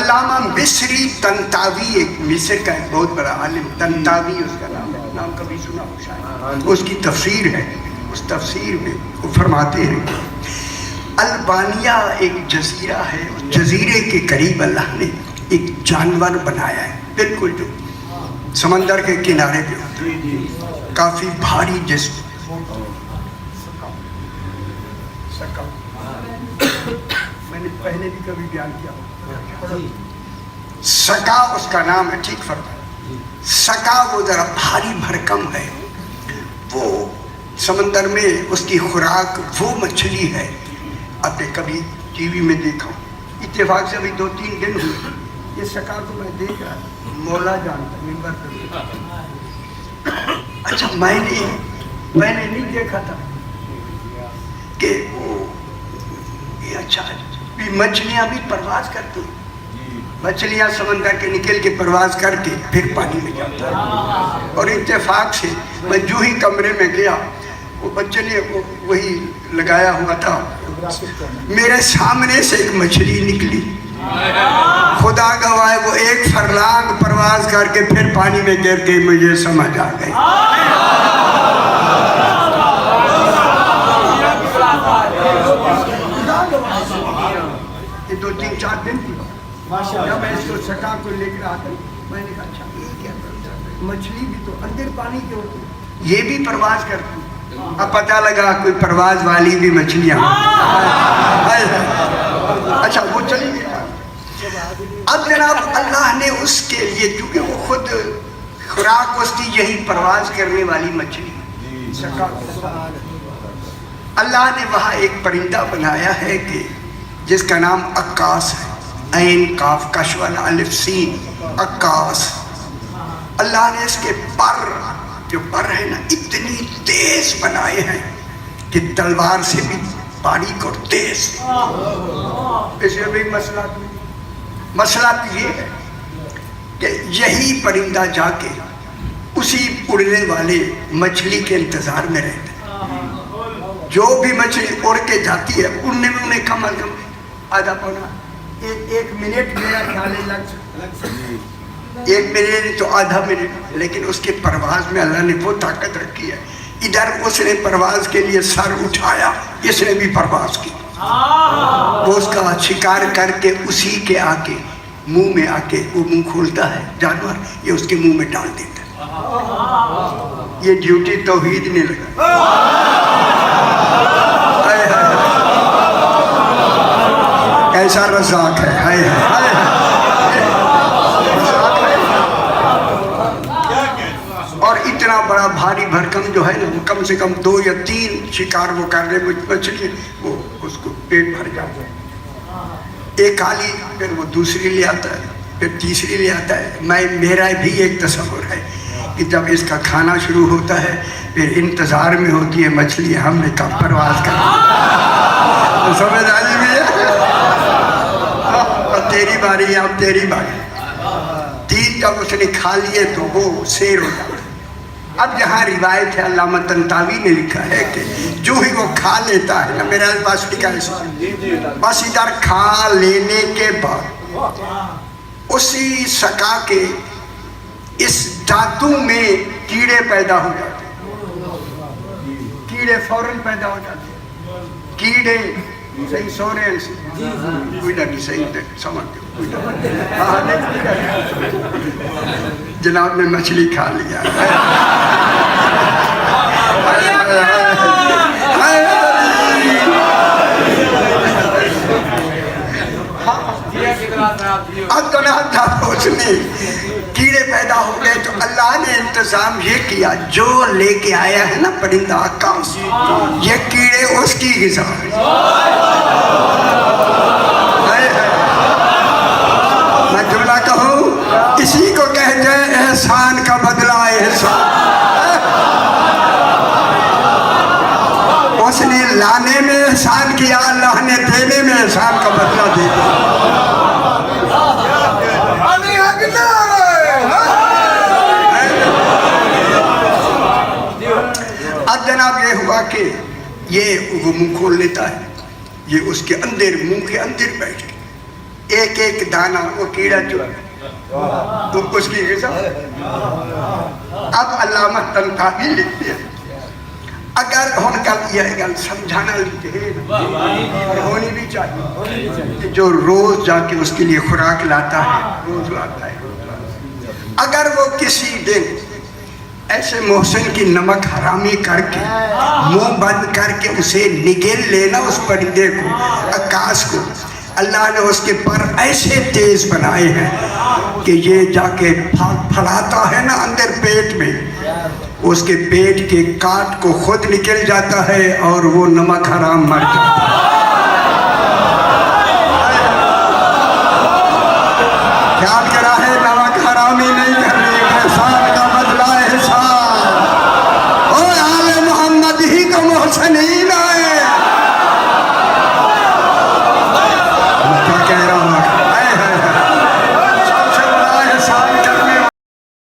علامہ مصری طنطاوی، ایک مصر کا ایک بہت بڑا عالم، طنطاوی اس کا نام ہے، نام کبھی سنا ہو شاید، اس کی تفسیر ہے، اس تفسیر میں وہ فرماتے ہیں کہ البانیہ ایک جزیرہ ہے، اس جزیرے کے قریب اللہ نے ایک جانور بنایا ہے، بالکل جو سمندر کے کنارے پہ ہوتا ہے، کافی بھاری جسم، میں نے پہلے بھی کبھی بیان کیا ہو، سکا اس کا نام ہے، ٹھیک فرمایا، سکا وہ ذرا بھاری بھرکم ہے، وہ سمندر میں اس کی خوراک وہ مچھلی ہے، آپ نے کبھی ٹی وی میں دیکھا ہو، اتفاق سے ابھی 2-3 دن ہوئے، یہ سکا کو میں دیکھ رہا مولا جانتا ممبر پر، اچھا میں نے نہیں دیکھا تھا کہ وہ یہ اچھا مچھلیاں بھی پرواز کرتی ہیں، مچھلیاں سمندر کے نکل کے پرواز کر کے پھر پانی میں جاتا ہے، اور اتفاق سے میں جو ہی کمرے میں گیا وہ بچے نے وہی لگایا ہوا تھا، میرے سامنے سے ایک مچھلی نکلی، خدا گواہ وہ 1 فرلانگ پرواز کر کے پھر پانی میں گر کے مجھے سمجھ آ گئی۔ یہ 2-3-4 دن کی جب میں اس کو سکا کو لے کر آتا میں نے کہا اچھا یہ کیا کرتا ہے، مچھلی بھی تو اندر پانی کے ہوتی، یہ بھی پرواز کرتی، اب پتہ لگا کوئی پرواز والی بھی مچھلیاں، اچھا وہ چلی گئی۔ اب جناب اللہ نے اس کے لیے، کیونکہ وہ خود خوراک اس کی یہی پرواز کرنے والی مچھلی، اللہ نے وہاں ایک پرندہ بنایا ہے کہ جس کا نام عکاس ہے، عین قاف کش والا الف سین، عکاس۔ اللہ نے اس کے پر، جو پر ہے نا، اتنی تیز بنائے ہیں کہ تلوار سے بھی باریک اور تیز۔ اس میں بھی مسئلہ تو یہ ہے کہ یہی پرندہ جا کے اسی اڑنے والے مچھلی کے انتظار میں رہتا ہے، جو بھی مچھلی اڑ کے جاتی ہے اڑنے میں انہیں کم از کم آدھا پونا 1 منٹ میرا خیال ہے لگ 1 منٹ تو آدھا منٹ، لیکن اس کے پرواز میں اللہ نے وہ طاقت رکھی ہے، ادھر اس نے پرواز کے لیے سر اٹھایا، اس نے بھی پرواز کی، وہ اس کا شکار کر کے اسی کے آ کے منہ میں آ کے وہ منہ کھولتا ہے جانور، یہ اس کے منہ میں ڈال دیتا ہے، یہ ڈیوٹی توحید نے لگا۔ ایسا رزاق ہے، اور اتنا بڑا بھاری بھرکم جو ہے نا، وہ کم سے کم 2 یا 3 شکار وہ کر رہے مچھلی، وہ اس کو پیٹ بھر جاتا ہے، ایک کھالی پھر وہ دوسری لے آتا ہے، پھر تیسری لے آتا ہے۔ میرا بھی ایک تصور ہے کہ جب اس کا کھانا شروع ہوتا ہے پھر انتظار میں ہوتی ہے مچھلی، ہم نے کب پرواز کرنا، سمجھ آئی بھی ہے، اب تیری باری، اب تیری باری۔ 3 جب اس نے کھا لیے تو وہ سیر ہو جاتا ہے۔ اب جہاں روایت ہے، علامہ طنطاوی نے لکھا ہے کہ جو ہی وہ کھا لیتا ہے نا، میرے پاس لکھا ہے، بس ادھر کھا لینے کے بعد اسی سکا کے اس دانتوں میں کیڑے پیدا ہو جاتے ہیں، کیڑے فوراً پیدا ہو جاتے ہیں، کیڑے صحیح سو رہے ہیں، کوئی نہ نہیں صحیح سمجھتے جناب نے مچھلی کھا لیا، اب تو نہ پہنچنے کیڑے پیدا ہو گئے، تو اللہ نے انتظام یہ کیا، جو لے کے آیا ہے نا پرندہ عکاس، یہ کیڑے اس کی غذا ہے۔ میں جملہ کہوں، اسی کو کہتے ہیں احسان کا بدلہ احسان۔ اس نے لانے میں احسان کیا، اللہ نے دینے میں احسان کا بدلہ دے دیا۔ اب جناب یہ ہوا کہ یہ وہ منہ کھول لیتا ہے، یہ اس کے اندر منہ کے اندر بیٹھ کے ایک ایک دانہ وہ کیڑا تو اس کی غذا. اب علامہ طنطاوی لکھتے ہیں اگر ہم کل یہ گل سمجھانا ہونی بھی چاہیے جو روز جا کے اس کے لیے خوراک لاتا ہے روز لاتا ہے. اگر وہ کسی دن ایسے محسن کی نمک حرامی کر کے منہ بند کر کے اسے نگل لینا اس پرندے کو عکاس کو, اللہ نے اس کے پر ایسے تیز بنائے ہیں کہ یہ جا کے پھلاتا ہے نا اندر پیٹ میں, اس کے پیٹ کے کاٹ کو خود نکل جاتا ہے اور وہ نمک حرام مر جاتا ہے.